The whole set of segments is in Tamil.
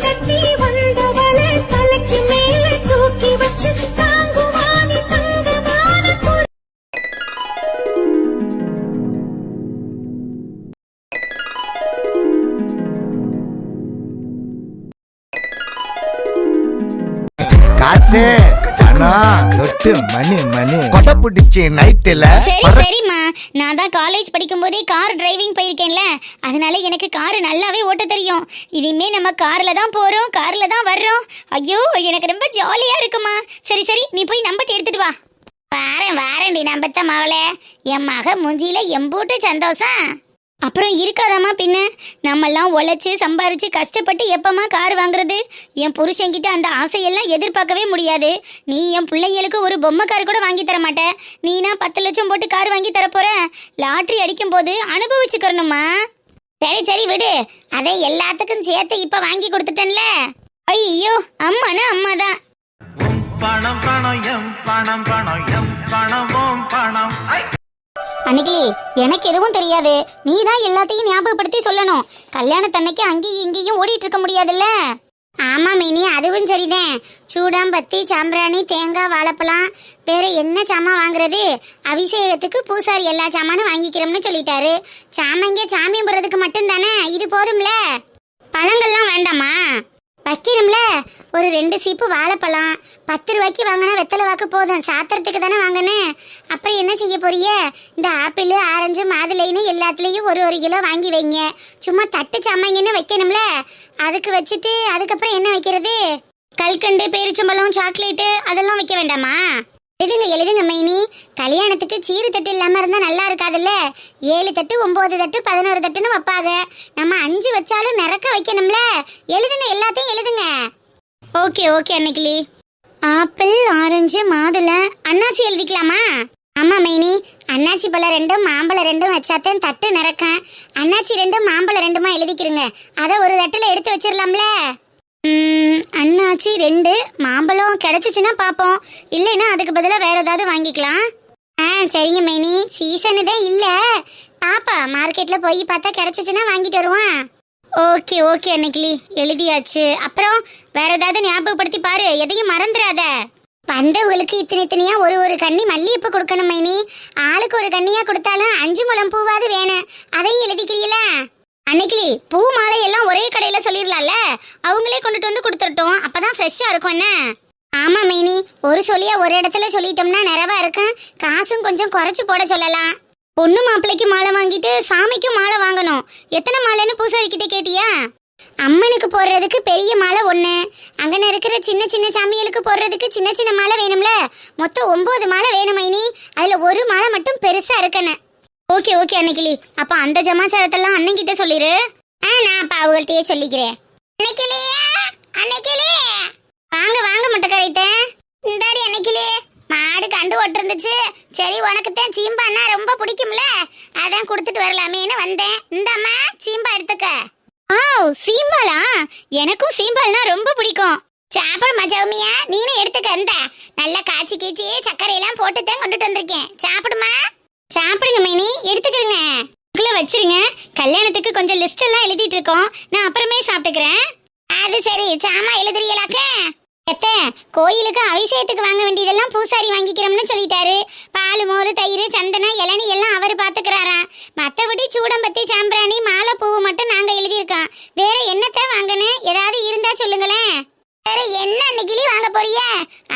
கட்டி வந்தவளை தலைக்கு மேலே தூக்கி வச்சு தாங்குவானி தங்கமான காசு தொட்டு மணி மணி கொடை பிடிச்சி நைட்டுல. சரி சரிம்மா, நான் தான் காலேஜ் படிக்கும் போதே கார் டிரைவிங் போயிருக்கேன்ல, அதனால எனக்கு கார் நல்லாவே ஓட்ட தெரியும். இனிமே நம்ம கார்ல தான் போறோம், கார்ல தான் வர்றோம். ஐயோ எனக்கு ரொம்ப ஜாலியா இருக்குமா. சரி சரி, நீ போய் நம்பர் எடுத்துட்டு வா. வாரேன்டி நம்பத்த மவளே, என் மக மூஞ்சியில எம்பூட்டு சந்தோஷம். அப்புறம் இருக்காதாம்மா பின்ன, நம்மெல்லாம் உழைச்சி சம்பாரிச்சு கஷ்டப்பட்டு எப்பமா கார் வாங்குறது? என் புருஷன்கிட்ட அந்த ஆசையெல்லாம் எதிர்பார்க்கவே முடியாது. நீ என் பிள்ளைங்களுக்கு ஒரு பொம்மை கார் கூட வாங்கி தர மாட்ட. நீனா 10 லட்சம் போட்டு கார் வாங்கி தரப்போற. லாட்ரி அடிக்கும் போது அனுபவிச்சுக்கணுமா. சரி சரி விடு, அதை எல்லாத்துக்கும் சேர்த்து இப்ப வாங்கி கொடுத்துட்டேன்ல. ஐயோ அம்மானா அம்மாதான். பணம் பணம் எம் பணம் பணம் எம் பணமும் பணம். அன்னைக்கு எனக்கு எதுவும் தெரியாது, நீ தான் எல்லாத்தையும் ஞாபகப்படுத்தி சொல்லணும். கல்யாணத்தன்னைக்கு அங்கேயும் இங்கேயும் ஓடிட்டு இருக்க முடியாதுல்ல. ஆமா மினி, அதுவும் சரிதான். சூடாம்பத்தி, சாம்பிராணி, தேங்காய், வாழைப்பழம், வேற என்ன சாமான் வாங்குறது? அபிஷேகத்துக்கு பூசாரி எல்லா சாமானும் வாங்கிக்கிறோம்னு சொல்லிட்டாரு. சாமாங்க சாமி போடுறதுக்கு மட்டும் தானே, இது போதும்ல. பழங்கள்லாம் வேண்டாமா? வைக்கிறோம்ல. ஒரு 2 சீப்பு வாழைப்பழம், 10 ரூபாய்க்கு வாங்கினா வெத்தலை வாக்கு போதும். சாத்திரத்துக்கு தானே வாங்கினேன். அப்புறம் என்ன செய்ய போறிய? இந்த ஆப்பிள், ஆரஞ்சு, மாதுளைன்னு எல்லாத்துலேயும் ஒரு கிலோ வாங்கி வைங்க. சும்மா தட்டு சாமாங்கன்னு வைக்கணும்ல, அதுக்கு வச்சுட்டு அதுக்கப்புறம் என்ன வைக்கிறது? கல்கண்டு, பேரிச்சம்பழம், சாக்லேட்டு அதெல்லாம் வைக்க வேண்டாமா? எழுதுங்க மைனி. கல்யாணத்துக்கு சீரு தட்டு இல்லாம இருந்தா நல்லா இருக்காதுல்ல. 7 தட்டு, 9 தட்டு, 11 தட்டுன்னு வைப்பாங்க. நம்ம 5 வச்சாலும் நிறக்க வைக்கணும்ல. எழுதுங்க, எல்லாத்தையும் எழுதுங்க. ஓகே ஓகே அன்னைக்கிளி. ஆப்பிள், ஆரஞ்சு, மாதுளை, அன்னாச்சி எழுதிக்கலாமா? ஆமா மைனி, அன்னாச்சி பழம் 2, மாம்பழம் 2 வச்சாத்தான் தட்டு நிறக்க. அன்னாச்சி 2, மாம்பழம் 2 எழுதிக்கிறங்க. அதை ஒரு தட்டுல எடுத்து வச்சிடலாம்ல. அன்னாச்சி 2, மாம்பழம் கிடைச்சிச்சுன்னா பார்ப்போம், இல்லைன்னா அதுக்கு பதிலாக வேற ஏதாவது வாங்கிக்கலாம். சரிங்க மைனி, சீசனு தான் இல்லை, பாப்பா மார்க்கெட்டில் போய் பார்த்தா கிடைச்சிச்சுன்னா வாங்கிட்டு வருவான். ஓகே ஓகே அன்னைக்கிளி, எழுதியாச்சு. அப்புறம் வேற ஏதாவது ஞாபகப்படுத்தி பாரு, எதையும் மறந்துடாத. வந்தவங்களுக்கு இத்தனையா ஒரு கண்ணி மல்லிகைப்பூ கொடுக்கணும் மைனி. ஆளுக்கு ஒரு கண்ணியா கொடுத்தாலும் 5 முழம் பூவாது வேணும். அதையும் எழுதிக்கிறீங்களா? அன்னைக்கு பூ மாலை எல்லாம் ஒரே கடையில சொல்லிடலாம்ல, அவங்களே கொண்டுட்டு வந்து கொடுத்துட்டோம், அப்பதான் ஃப்ரெஷ்ஷா இருக்கும். என்ன? ஆமா மைனி, ஒரு சொல்லியா ஒரு இடத்துல சொல்லிட்டோம்னா நிறைவா இருக்கும். காசும் கொஞ்சம் குறைச்சு போட சொல்லலாம். பொண்ணு மாப்பிள்ளைக்கு மாலை வாங்கிட்டு சாமிக்கும் மாலை வாங்கணும். எத்தனை மாலைன்னு பூசாரி கிட்ட கேட்டியா? அம்மனுக்கு போடுறதுக்கு பெரிய மாலை 1, அங்கன இருக்கிற சின்ன சின்ன சாமிகளுக்கு போடுறதுக்கு சின்ன சின்ன மாலை வேணும்ல. மொத்தம் 9 மாலை வேணும் மைனி. அதுல ஒரு மாலை மட்டும் பெருசா இருக்கணும். ஓகே ஓகே அன்னைக்கிளி, அப்ப அந்த ஜமாச்சாரத்தெல்லாம் அண்ணன் கிட்ட சொல்லிரு. நான் அப்ப அவங்கள்ட்டயே சொல்லிக்கிறேன். அன்னைக்கிளி வாங்க வாங்க முட்டைக்கரைத்த. இந்தாடி அன்னைக்கிளி, மாடு கண்டு ஓட்டிருந்துச்சு. சரி, உனக்கு தான் சீம்பான்னா ரொம்ப பிடிக்கும்ல, அதான் கொடுத்துட்டு வரலாமேன்னு வந்தேன். இந்தாம்மா சீம்பா எடுத்துக்க. சீம்பாலா? எனக்கும் சீம்பால்னா ரொம்ப பிடிக்கும். சாப்பிடுமா சௌமியா, நீனும் எடுத்துக்க. இந்த நல்லா காய்ச்சி கீச்சி சர்க்கரையெல்லாம் போட்டு தான் கொண்டுட்டு வந்திருக்கேன். சாப்பிடுமா. சாப்பிடுங்க மைனி, எடுத்துக்கிறங்க. வச்சிருங்க. கல்யாணத்துக்கு கொஞ்சம் லிஸ்ட் எல்லாம் எழுதிட்டு இருக்கோம், நான் அப்புறமே சாப்பிட்டுக்கிறேன். அது சரி, சாமா எழுதுறீங்களாக்க? கோயிலுக்கு அபிஷேகத்துக்கு வாங்க வேண்டியதெல்லாம் பூசாரி வாங்கிக்கிறோம்னு சொல்லிட்டாரு. பால், மோர், தயிர், சந்தனம், இளநீ எல்லாம் அவர் பாத்துக்கிறாராம். மத்தபடி சூடம்பத்தி, சாம்பிராணி, மாலை, பூவு மட்டும் நாங்க எழுதியிருக்கோம். வேற என்னத்தான் வாங்கணும்? ஏதாவது இருந்தா சொல்லுங்களேன். வேற என்ன அன்னைக்கிளி வாங்க போறிய?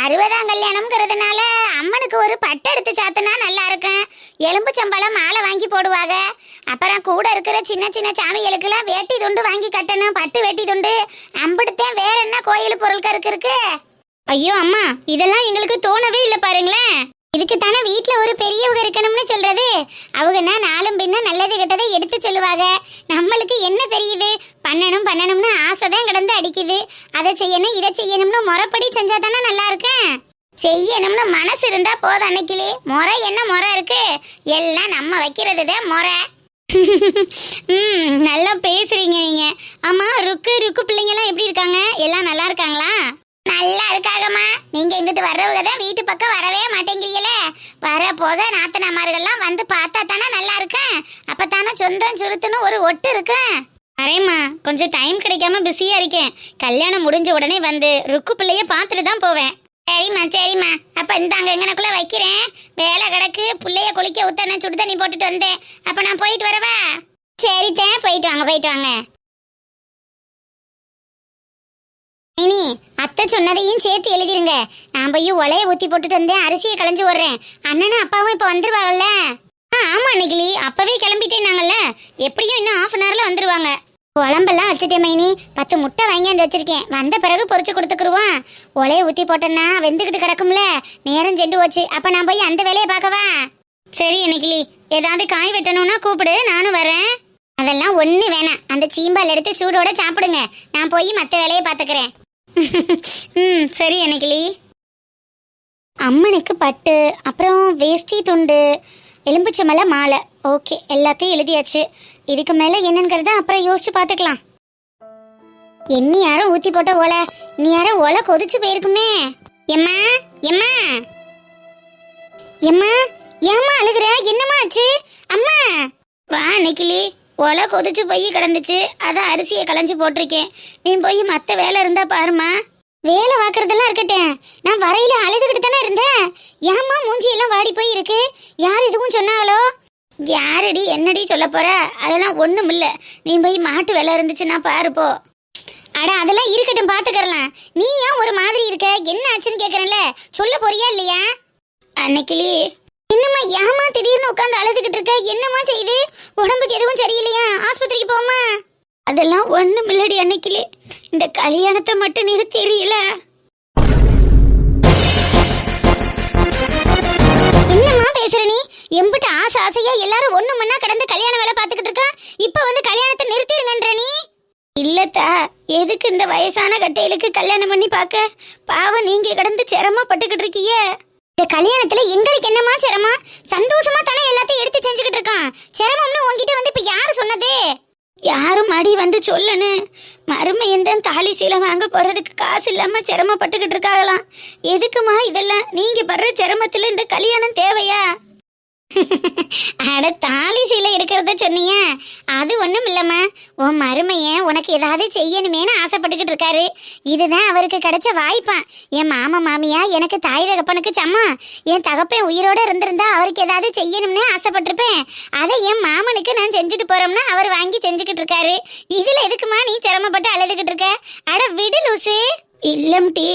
60ஆம் கல்யாணம்ங்கிறதுனால அம்மனுக்கு ஒரு பட்டு எடுத்து சாத்தினா நல்லா இருக்கும். எலும்பு சம்பளம் மாலை வாங்கி போடுவாங்க. அப்புறம் கூட இருக்கிற சின்ன சின்ன சாமிகளுக்கெல்லாம் வேட்டி துண்டு வாங்கி கட்டணும், பட்டு வேட்டி துண்டு. அம்பிடுத்தேன். வேற என்ன கோயில் பொருட்கள் இருக்கு? ஐயோ அம்மா, இதெல்லாம் எங்களுக்கு தோணவே இல்லை பாருங்களேன். இதுக்கு தானே வீட்டுல ஒரு பெரியவங்க இருக்கணும்னு சொல்றது. அவங்கன்னா நாளும் பின்ன நல்லது கெட்டதை எடுத்து சொல்லுவாங்க. நம்மளுக்கு என்ன தெரியுது? பண்ணணும்னு ஆசைதான் கிடந்து அடிக்குது. அதை செய்யணும் இதை செய்யணும்னு முறைப்படி செஞ்சா தானே நல்லா இருக்கேன். செய்யணும்னு மனசு இருந்தா போதும் அன்னைக்கிளி. முறை என்ன முறை இருக்கு? எல்லாம் நம்ம வைக்கிறது தான் முறை. நல்லா பேசுறீங்க நீங்க. ஆமா, ருக்கு பிள்ளைங்கெல்லாம் எப்படி இருக்காங்க? எல்லாம் நல்லா இருக்காங்களா? நல்லா இருக்காகம்மா. நீங்க இங்கிட்டு வர்றவங்க தான் வீட்டு பக்கம் வரவே மாட்டேங்கிறீங்களே. வர போக நாத்தனாமார்கள்லாம் வந்து பார்த்தா தானே நல்லா இருக்கேன். அப்பதானே சொந்தம் சுருத்துன்னு ஒரு ஒட்டு இருக்கும். அரேம்மா, கொஞ்சம் டைம் கிடைக்காம பிஸியா இருக்கேன். கல்யாணம் முடிஞ்ச உடனே வந்து ருக்கு பிள்ளைய பார்த்துட்டு தான் போவேன். சரிம்மா. அப்ப இந்தாங்க எங்கனக்குள்ள வைக்கிறேன். வேலை கிடக்கு. பிள்ளைய குளிக்க ஊத்த சுடு தண்ணி போட்டுட்டு வந்தேன். அப்ப நான் போயிட்டு வரவா? சரிதான், போயிட்டு வாங்க. இனி அத்தை சொன்னதையும் சேர்த்து எழுதிருங்க. நான் போய் உலைய ஊத்தி போட்டுட்டு வந்தேன். அரிசியை களைஞ்சு விடுறேன். அண்ணனும் அப்பாவும் இப்ப வந்துருவாங்கல்ல? ஆமா அன்னைக்கிளி, அப்பவே கிளம்பிட்டேனாங்கல்ல. எப்படியும் இன்னும் 1/2 hourல வந்துருவாங்க. குழம்பெல்லாம் வச்சுட்டேன் மைனி. 10 முட்டை வாங்கியாந்து வச்சிருக்கேன். வந்த பிறகு பொரிச்சு கொடுத்துக்குருவான். உலைய ஊத்தி போட்டேன்னா வெந்துக்கிட்டு கிடக்கும்ல. நேரம் செண்டு போச்சு. அப்ப நான் போய் அந்த வேலையை பார்க்கவா? சரி அன்னைக்கிளி, ஏதாவது காய் வெட்டணும்னா கூப்பிடு, நானும் வரேன். அதெல்லாம் ஒண்ணு வேணாம். அந்த சீம்பால் எடுத்து சூடோட சாப்பிடுங்க. நான் போய் மற்ற வேலையை பார்த்துக்கிறேன். சரி அன்னைக்கிளி. அம்மனுக்கு பட்டு, அப்புறம் வேஷ்டி துண்டு, எலும்புச்சமலை மாலை. ஓகே, எல்லாத்தையும் எழுதியாச்சு. இதுக்கு மேலே என்னங்கிறத அப்புறம் யோசிச்சு பார்த்துக்கலாம். என்ன யாரும் ஊற்றி போட்ட ஓலை, நீ யாரும் ஓலை கொதிச்சு போயிருக்குமே. எம்மா ஏம்மா அழுகுற? என்னம்மா ஆச்சு? அம்மா வா நெக்கிலி. ஓலை கொதிச்சு போய் கிடந்துச்சு. அதான் அரிசியை களைஞ்சு போட்டிருக்கேன். நீ போய் மற்ற வேலை இருந்தா பாருமா. வேலை பார்க்கறதெல்லாம் இருக்கட்டும், நான் வரையில அழுதுகிட்டு தானே இருந்தேன். ஏம்மா மூஞ்சி எல்லாம் வாடி போய் இருக்கு? யார் எதுவும் சொன்னாங்களோ? யாரடி என்னடி சொல்ல போற? அதெல்லாம் ஒண்ணும் இல்ல. நீ போய் மாட்டு வேலை இருந்துச்சுன்னா பாருப்போ. அட அதெல்லாம் இருக்கட்டும், பாத்துக்கறலாம். நீ ஏன் ஒரு மாதிரி இருக்க? என்ன ஆச்சுன்னு கேக்குறேன்ல, சொல்ல போறியா இல்லையா? அன்னைக்கிளி, என்னம்மா ஏமா திடீர்னு உட்காந்து அழுதுகிட்டு இருக்க? என்னம்மா செய்யுது? உடம்புக்கு எதுவும் சரியில்லையா? ஆஸ்பத்திரிக்கு போமா? அதெல்லாம் ஒண்ணும் இல்லடி அன்னைக்கிளி. இந்த கல்யாணத்தை மட்டும் நிறுத்தியல. என்னம்மா பேசுற நீ? எம்பிட்டு ஆசையா எல்லாரும் ஒண்ணு மண்ணா கடந்து கல்யாண வேலை பார்த்துக்கிட்டு இருக்கா. இப்ப வந்து கல்யாணத்தை நிறுத்திடுங்கன்ற நீ? இல்லத்தா, எதுக்கு இந்த வயசான கட்டைகளுக்கு கல்யாணம் பண்ணி பார்க்க? பாவம், நீங்க கடந்து சிரமப்பட்டுக்கிட்டு இருக்கீங்க. இந்த கல்யாணத்துல எங்களுக்கு என்னமா சிரமம்? சந்தோஷமா தானே எல்லாத்தையும் எடுத்து செஞ்சுக்கிட்டு இருக்கான். சிரமம்னு உங்ககிட்ட வந்து இப்ப யாரு சொன்னது? யாரும் அடி வந்து சொல்லனு. மருமையன் தாலி சீலை வாங்க போறதுக்கு காசு இல்லாம சிரமப்பட்டுக்கிட்டு இருக்காங்களாம். எதுக்குமா இதெல்லாம்? நீங்க படுற சிரமத்துல இந்த கல்யாணம் தேவையா? அட, தாலி சீலை எடுக்கிறத சொன்னீங்க. அது ஒண்ணும் இல்லம்மா. உன் மருமையன் உனக்கு ஏதாவது செய்யணுமேனு ஆசைப்பட்டுக்கிட்டு இருக்காரு. இதுதான் அவருக்கு கிடைச்ச வாய்ப்பான். என் மாமா மாமியா எனக்கு தாய் தகப்பனுக்கு சம்மா. என் தகப்பன் உயிரோட இருந்திருந்தா அவருக்கு ஏதாவது செய்யணும்னு ஆசைப்பட்டிருப்பேன். அதை என் மாமனுக்கு நான் செஞ்சுட்டு போறோம்னா அவர் வாங்கி செஞ்சுக்கிட்டு இருக்காரு. இதுல எதுக்குமா நீ சிரமப்பட்டு அழுதுகிட்டு இருக்க? அட விடு லூசு. இல்லம் டி,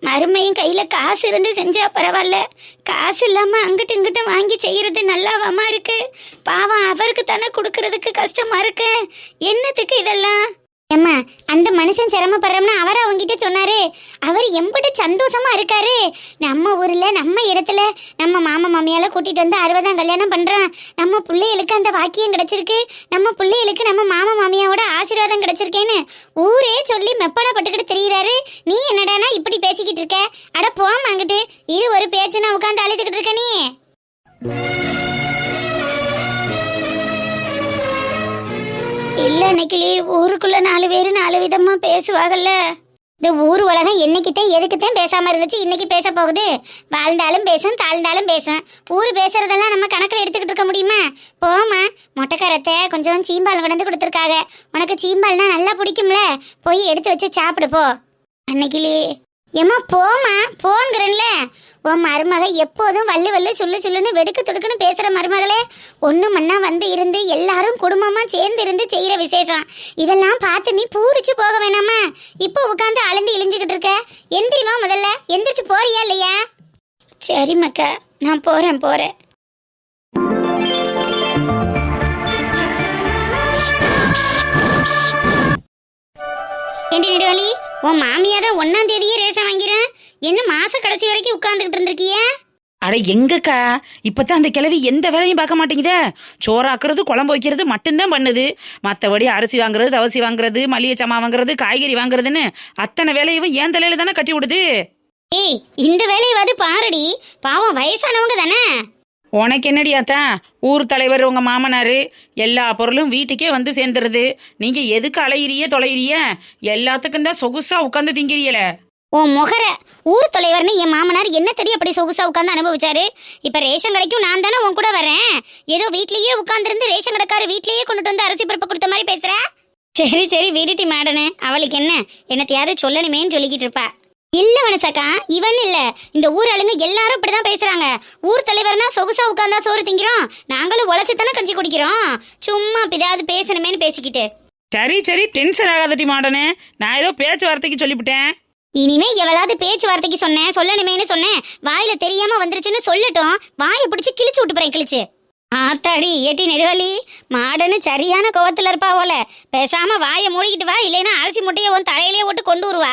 மருமையும் கையில காசு இருந்து செஞ்சா பரவாயில்ல. காசு இல்லாம அங்கிட்டு இங்கிட்டு வாங்கி செய்யறது நல்லாவாமா இருக்கு? பாவம், அவருக்கு தானே கொடுக்கறதுக்கு கஷ்டமா இருக்கு. என்னத்துக்கு இதெல்லாம்? ஏம்மா, அந்த மனுஷன் சிரமப்படுறோம்னா அவரை அவங்கிட்ட சொன்னாரு. அவர் எம்பிட்டு சந்தோஷமா இருக்காரு. நம்ம ஊர்ல நம்ம இடத்துல நம்ம மாமா மாமியால கூட்டிட்டு வந்து 60ஆம் கல்யாணம் பண்றான். நம்ம பிள்ளைகளுக்கு அந்த வாக்கியம் கிடைச்சிருக்கு. நம்ம பிள்ளைகளுக்கு நம்ம மாமா மாமியாவோட ஆசீர்வாதம் கிடைச்சிருக்கேன்னு ஊரே சொல்லி மெப்படப்பட்டுக்கிட்டு தெரியுறாரு. நீ என்னடானா இப்படி பேசிக்கிட்டு இருக்க? அட போமா அங்கிட்டு. இது ஒரு பேச்சுனா உட்காந்து அழுதுகிட்டு இருக்க நீ? இல்ல நெக்கிலி, ஊருக்குள்ள 4 பேரு 4 விதமா பேசுவாங்கல்ல. இந்த ஊர் உலகம் என்னைக்குத்தான் எதுக்குத்தான் பேசாம இருந்துச்சு, இன்னைக்கு பேச போகுது. வாழ்ந்தாலும் பேசும், தாழ்ந்தாலும் பேசும். ஊரு பேசுறதெல்லாம் நம்ம கணக்கில் எடுத்துக்கிட்டு இருக்க முடியுமா? போமா, மொட்டைக்காரத்தை கொஞ்சம் சீம்பால் கொண்டு கொடுத்துருக்காங்க. உனக்கு சீம்பால்னா நல்லா பிடிக்கும்ல, போய் எடுத்து வச்சு சாப்பிடு போ. அன்னைக்கிளி, ஏமா போமா, போங்கிறன்ல. உன் மருமக எப்போதும் வள்ளு சொல்லுன்னு வெடுக்கு துடுக்குன்னு பேசுற மருமகளே. ஒண்ணு மண்ணா வந்து இருந்து எல்லாரும் குடும்பமா சேர்ந்து இருந்து செய்யற விசேஷம். இதெல்லாம் பார்த்து நீ பூரிச்சு போக வேணாமா? இப்போ உட்காந்து அழுந்து இழிஞ்சுக்கிட்டு இருக்க. எந்திரிமா, முதல்ல எந்திரிச்சு போறியா இல்லையா? சரி மக்கா, நான் போறேன். நெடுவலி, உன் மாமியார 1ஆம் தேதியே ரேஷன் வாங்கிறேன். என்ன மாச கடைசி வரைக்கும் உட்கார்ந்துகிட்டு இருந்திருக்கிய? அட எங்கக்கா, இப்பதான் அந்த கிழவி எந்த வேலையும் பார்க்க மாட்டேங்குதே. சோறாக்குறது, குழம்பு வைக்கிறது மட்டும்தான் பண்ணுது. மற்றபடி அரிசி வாங்குறது, தவசி வாங்குறது, மளிகை சாமான் வாங்குறது, காய்கறி வாங்குறதுன்னு அத்தனை வேலையவும் என் தலையில தானே கட்டி விடுது. ஏய், இந்த வேலையாவது பாருடி. பாவம், வயசானவங்க தானே. உனக்கு என்னடியாத்தான்? ஊர் தலைவர், உங்க மாமனாரு, எல்லா பொருளும் வீட்டுக்கே வந்து சேர்ந்துருது. நீங்க எதுக்கு அலையிறிய தொலையிறிய? எல்லாத்துக்கும் தான் சொகுசா உட்காந்து திங்கிறீல. உன் முகர ஊர் தலைவர்னு என் மாமனார் என்ன தெரிய அப்படி சொகுசா உட்காந்து அனுபவிச்சாரு. இப்ப ரேஷன் கடைக்கும் நான் தானே உன் கூட வரேன். ஏதோ வீட்லயே உட்காந்துருந்து ரேஷன் கடைக்காரு வீட்லயே கொண்டுட்டு வந்து அரிசி பருப்பு கொடுத்த மாதிரி பேசுற. சரி சரி விடுட்டி மாடனு, அவளுக்கு என்ன என்னத்தையாவது சொல்லணுமேன்னு சொல்லிக்கிட்டு இருப்பா. இல்ல மனசாக்கா, இவன் இல்ல, இந்த ஊர் ஆளுங்க எல்லாரும் இப்படிதான் பேசுறாங்க. ஊர் தலைவர்னா சொகுசா உட்கார்ந்தா சோறு திங்கிறோம், நாங்களும் உழைச்சுத்தானே கஞ்சி குடிக்கிறோம். சும்மா ஏதாவது பேசணுமேன்னு பேசிக்கிட்டு. சரி சரி, டென்ஷன் ஆகாதடி மாடனே, நான் ஏதோ பேச்சுவார்த்தைக்கு சொல்லிவிட்டேன். இனிமே எவளாவது பேச்சுவார்த்தைக்கு சொல்லணுமேனு சொன்னேன், வாயில தெரியாம வந்துருச்சுன்னு சொல்லட்டும், வாயை பிடிச்சு கிழிச்சு விட்டு போறேன் கிழிச்சு. ஆத்தாடி ஏட்டி நெடுவலி, மாடன்னு சரியான கோவத்துல இருப்பா போல. பேசாம வாயை மூடிக்கிட்டு வா, இல்லைன்னா அரிசி முட்டையை உன் தலையிலேயே போட்டு கொண்டு வருவா.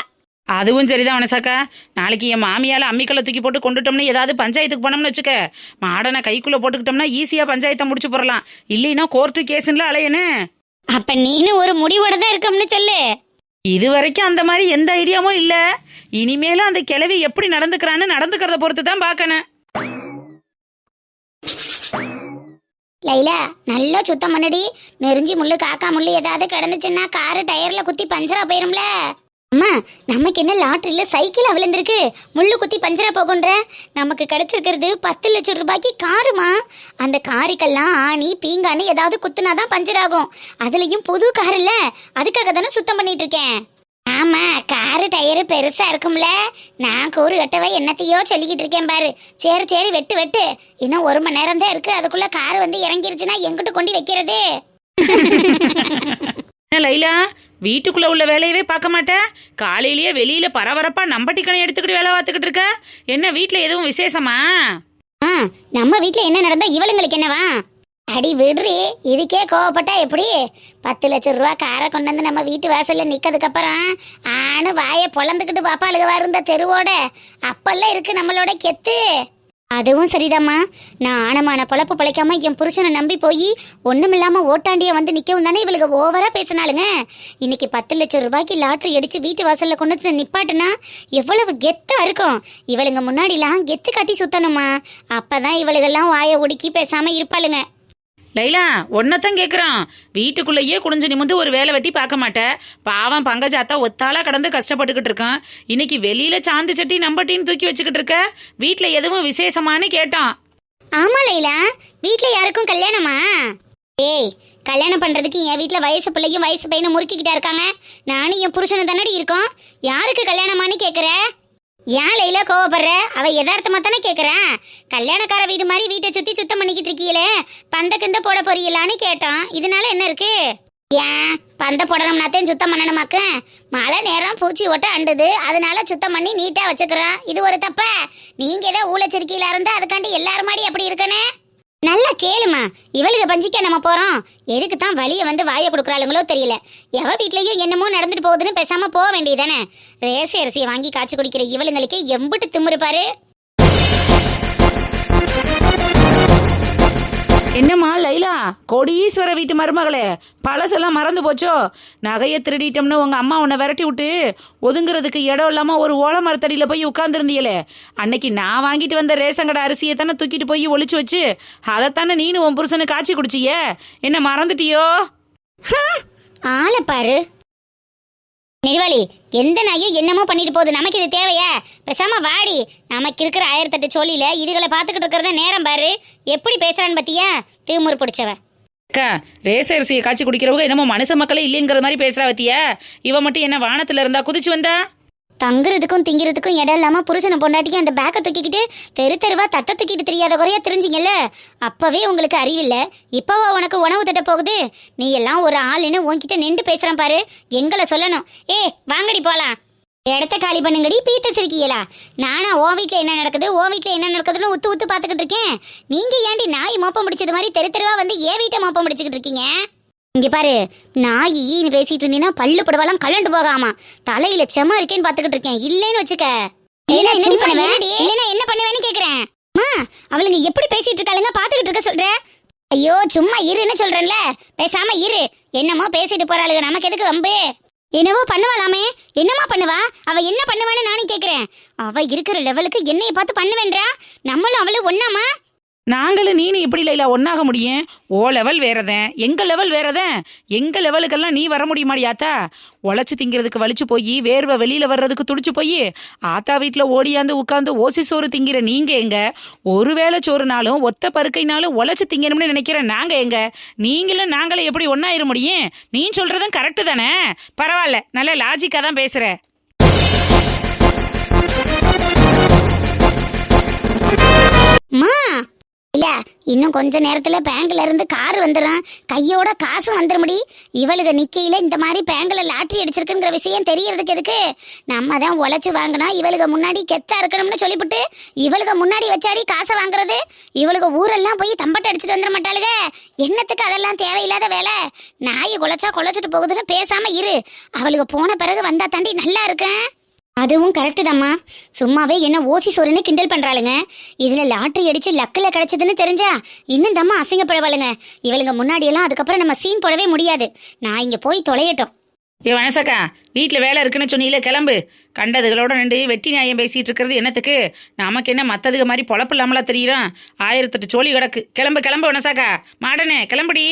அதுவும் சரிதான் வனசாக்கா, நாளைக்கு என் மாமியால அம்மிக்கல்ல தூக்கி போட்டு கொண்டுட்டோம்னு ஏதாவது பஞ்சாயத்துக்கு போனோம்னு வச்சுக்க, மாடனை கைக்குள்ள போட்டுக்கிட்டோம்னா ஈஸியா பஞ்சாயத்தை முடிச்சு போடலாம். இல்லைன்னா கோர்ட்டு கேஸுல அலையனு. அப்ப நீனும் ஒரு முடிவோட தான் இருக்கம்னு சொல்லு. இது வரைக்கும் அந்த மாதிரி எந்த ஐடியாவும் இல்ல. இனிமேலும் அந்த கிழவி எப்படி நடந்துக்கிறான்னு நடந்துக்கிறத பொறுத்து தான் பார்க்கணும். லைலா, நல்லா சுத்தம் பண்ணடி. நெருஞ்சி முள்ளு காக்கா முள்ளு ஏதாவது கிடந்துச்சுன்னா காரு டயர்ல குத்தி பஞ்சரா போயிரும்ல. அம்மா, நமக்கு என்ன லாட்டரியில சைக்கிள் விழுந்திருக்கு, முள்ளு குத்தி பஞ்சரா போகுன்ற? நமக்கு கிடைச்சிருக்கிறது 10 லட்சம் ரூபாய்க்கு காருமா. அந்த காருக்கெல்லாம் ஆணி பீங்கானு ஏதாவது குத்துனாதான் பஞ்சர் ஆகும். அதுலயும் புது கார் இல்ல, அதுக்காக தானே சுத்தம் பண்ணிட்டு இருக்கேன். ஆமா, காரு டயரு பெருசா இருக்கும்ல. நான் கூறு கட்டவை என்னத்தையோ சொல்லிக்கிட்டு இருக்கேன் பாரு. சரி சரி, வெட்டு வெட்டு. இன்னும் 1 மணி நேரம் தான் இருக்கு, அதுக்குள்ள கார் வந்து இறங்கிருச்சுன்னா எங்கிட்ட கொண்டு வைக்கிறது? லைலா, வீட்டுக்குள்ள உள்ள வேலையவே பார்க்க மாட்டேன், காலையிலேயே வெளியில பரபரப்பா நம்பட்டிக்கணை எடுத்துக்கிட்டு வேலை பார்த்துக்கிட்டு இருக்க. என்ன வீட்டுல எதுவும் விசேஷமா? நம்ம வீட்டுல என்ன நடந்தா இவளுங்களுக்கு என்னவா? அடி விடுறி, இதுக்கே கோவப்பட்டா எப்படி? 10 லட்சம் ரூபா காரை கொண்டு வந்து நம்ம வீட்டு வாசல்ல நிக்கிறதுக்கு அப்புறம் ஆணு வாயை பொழந்துக்கிட்டு பாப்பாளுக வருந்த தெருவோட அப்பெல்லாம் இருக்கு நம்மளோட கெத்து. அதுவும் சரிதாம்மா, நான் ஆனமான பொழப்பு பிழைக்காம என் புருஷனை நம்பி போய் ஒண்ணுமில்லாம ஓட்டாண்டிய வந்து நிக்கவும் தானே இவளுக்கு ஓவரா பேசினாலுங்க. இன்னைக்கு 10 லட்சம் ரூபாய்க்கு லாட்டரி அடிச்சு வீட்டு வாசல்ல கொண்டு வந்து நிப்பாட்டுனா எவ்வளவு கெத்தா இருக்கும். இவளுங்க முன்னாடிலாம் கெத்து காட்டி சுத்தணுமா, அப்பதான் இவளுகெல்லாம் வாயை ஒடுக்கி பேசாம இருப்பாளுங்க. லைலா, ஒன்னதான் கேட்குறான், வீட்டுக்குள்ளேயே குனிஞ்சு நிமிந்து ஒரு வேலை வெட்டி பார்க்க மாட்டேன். பாவம் பங்கஜாத்தா ஒத்தாளா கடந்து கஷ்டப்பட்டுக்கிட்டு இருக்கான். இன்னைக்கு வெளியில சாந்து சட்டி நம்பட்டின்னு தூக்கி வச்சுக்கிட்டு இருக்க. வீட்டுல எதுவும் விசேஷமானு கேட்டான். ஆமா லைலா, வீட்டுல யாருக்கும் கல்யாணமா? ஏய், கல்யாணம் பண்றதுக்கு என் வீட்டுல வயசு பிள்ளையும் வயசு பையனும் முறுக்கிக்கிட்டா இருக்காங்க. நானும் என் புருஷனை தானடி இருக்கோம். யாருக்கு கல்யாணமானு கேக்குற? ஏன் லைலா கோவப்படுற? அவ யதார்த்தமா தானே கேக்குறேன். கல்யாணக்கார வீடு மாதிரி வீட்டை சுத்தி சுத்தம் பண்ணிக்கிட்டு இருக்கீங்களே, பந்த கிந்த போட போறீங்களான்னு கேட்டான். இதனால என்ன இருக்கு? ஏன் பந்த போடணும்னாத்தையும் சுத்தம் பண்ணணுமாக்க? மழை நேரம் பூச்சி ஓட்ட அண்டுது, அதனால சுத்தம் பண்ணி நீட்டா வச்சுக்கிறேன். இது ஒரு தப்ப? நீங்க ஏதோ ஊழச்சிருக்கீங்களா இருந்தா அதுக்காண்டி எல்லாரும் மாடி அப்படி இருக்கனே. நல்லா கேளுமா, இவளுக்கு பஞ்சிக்க நம்ம போறோம். எதுக்கு தான் வழிய வந்து வாயை கொடுக்குறாளுங்களோ தெரியல. எவ வீட்லயும் என்னமோ நடந்துட்டு போகுதுன்னு பேசாம போக வேண்டியதானே. ரேசி அரிசியை வாங்கி காய்ச்சி குடிக்கிற இவளுங்களுக்கு எம்பிட்டு திமுரு பாரு. என்னம்மா லைலா, கோடீஸ்வர வீட்டு மருமகளே, பழசெல்லாம் மறந்து போச்சோ? நகையை திருடிட்டோம்னு உங்க அம்மா உன்னை விரட்டி விட்டு ஒதுங்குறதுக்கு இடம் இல்லாம ஒரு ஓலை மரத்தடியில போய் உட்கார்ந்துருந்தீங்களே, அன்னைக்கு நான் வாங்கிட்டு வந்த ரேஷன் கடை அரிசியை தானே தூக்கிட்டு போய் ஒளிச்சு வச்சு அதைத்தானே நீனு உன் புருஷனு காய்ச்சி குடிச்சிய. என்ன மறந்துட்டியோ? ஆளை பாரு நெடுவாளி, எந்த நாயும் என்னமோ பண்ணிட்டு போகுது, நமக்கு இது தேவையா? பேசாம வாடி. நமக்கு இருக்கிற 1008 சோழியில இதுகளை பார்த்துக்கிட்டு இருக்கிறத நேரம் பாரு. எப்படி பேசுறான்னு பத்தியா? திமுரு பிடிச்சவ. அக்கா, ரேச அரிசியை காய்ச்சி குடிக்கிறவங்க என்னமோ மனுஷ மக்களே இல்லைங்கிற மாதிரி பேசுறா பத்தியா? இவ மட்டும் என்ன வானத்துல இருந்தா குதிச்சு வந்தா? தங்குறதுக்கும் திங்கிறதுக்கும் இடம் இல்லாம புருஷனை பொண்டாட்டிக்கு அந்த பேக்கை தூக்கிக்கிட்டு தெரு தெருவா தட்டை தூக்கிட்டு தெரியாத குறையா தெரிஞ்சிங்கல்ல. அப்பவே உங்களுக்கு அறிவில்லை, இப்பவா உனக்கு உணவு தட்ட போகுது? நீ எல்லாம் ஒரு ஆளுன்னு உன்கிட்ட நின்று பேசுறான் பாரு. எங்களை சொல்லணும். வாங்கடி போலாம். இடத்த காலி பண்ணுங்கடி, பீத்த சிரிக்கீங்களா? நானா ஓ வீட்டில் என்ன நடக்குது, ஓ வீட்டில் என்ன நடக்குதுன்னு உத்து உத்து பார்த்துக்கிட்டு இருக்கேன். நீங்க ஏண்டி நாய் மோப்பம் பிடிச்சது மாதிரி தெரு தெருவா வந்து ஏன் வீட்டை மோப்பம் பிடிச்சிக்கிட்டு இருக்கீங்க? இங்க பாரு, நாய் ஈன்னு பேசிட்டு இருந்தீங்கன்னா பல்லு படுவாலாம் கலண்டு போகாமா. தலையில செம இருக்கேன்னு பாத்துக்கிட்டு இருக்கேன். இல்லைன்னு வச்சுக்க. என்ன பண்ணுவேன்னு கேக்குறேன். அவளுங்க எப்படி பேசிட்டு இருக்காளுங்க பாத்துக்கிட்டு இருக்க சொல்ற? ஐயோ சும்மா இருன்னு சொல்றேன்ல, பேசாம இரு. என்னமோ பேசிட்டு போறாளுங்க, நமக்கு எதுக்கு வம்பு? என்னவோ பண்ணுவாளாமே. என்னமா பண்ணுவா? அவ என்ன பண்ணுவான்னு நானும் கேக்குறேன். அவ இருக்கிற லெவலுக்கு என்னைய பார்த்து பண்ணுவேன்றா. நம்மளும் அவளும் ஒண்ணாமா? நாங்களும் நீனு எப்படி லைலா ஒன்னாக முடியும்? ஓ லெவல் வேறதேன், எங்க லெவல் வேறதேன். எங்க லெவலுக்கெல்லாம் நீ வர முடியுமாடியாத்தா? உழைச்சு திங்கிறதுக்கு வலிச்சு போய் வேர்வை வெளியில வர்றதுக்கு துடிச்சு போய் ஆத்தா வீட்டுல ஓடியாந்து உட்காந்து ஓசி சோறு திங்கிற நீங்க எங்க? ஒருவேளை சோறுனாலும் ஒத்த பருக்கைனாலும் உழைச்சு திங்கணும்னு நினைக்கிற நாங்க எங்க? நீங்களும் நாங்களும் எப்படி ஒன்னாயிர முடியும்? நீ சொல்றதும் கரெக்டு தானே? பரவாயில்ல, நல்ல லாஜிக்கா தான் பேசுற. அம்மா இல்ல, இன்னும் கொஞ்ச நேரத்துல பேங்க்ல இருந்து கார் வந்துடும், கையோட காசு வந்துருமுடி. இவளுக நிக்கையில இந்த மாதிரி பேங்க்ல லாட்டரி அடிச்சிருக்குங்கிற விஷயம் தெரியறதுக்கு எதுக்கு? நம்ம தான் உழைச்சு வாங்கினா இவளுக முன்னாடி கெத்தா இருக்கணும்னு சொல்லிவிட்டு இவளுக முன்னாடி வச்சாடி காசை வாங்குறது. இவளுக ஊரெல்லாம் போய் தம்பட்டை அடிச்சுட்டு வந்துட மாட்டாளுக. என்னத்துக்கு அதெல்லாம் தேவையில்லாத வேலை? நாய் குலைச்சா குலைச்சிட்டு போகுதுன்னு பேசாம இரு. அவளுக போன பிறகு வந்தா தாண்டி நல்லா இருக்கேன். அதுவும் கரெக்டு தாம்மா. சும்மாவே என்ன ஓசி சோறுன்னு கிண்டல் பண்றாளுங்க. இதுல லாட்டரி அடிச்சு லக்கில் கிடைச்சதுன்னு தெரிஞ்சா இன்னும் தம்மா அசிங்கப்படுவாளுங்க. இவளுங்க முன்னாடியெல்லாம் அதுக்கப்புறம் நம்ம சீன் போடவே முடியாது. நான் இங்க போய் தொலையட்டும். ஏ வனசக்கா, வீட்டில் வேலை இருக்குன்னு சொன்னீங்களே, கிளம்பு. கண்டதுகளோட நின்று வெட்டி நியாயம் பேசிட்டு இருக்கிறது என்னத்துக்கு? நமக்கு என்ன மற்றதுக்கு மாதிரி பொழப்பு இல்லாமலா தெரியுறோம்? 1008 சோழி கிடக்கு. கிளம்பு கிளம்பு வனசாக்கா, மாடனே கிளம்புடி.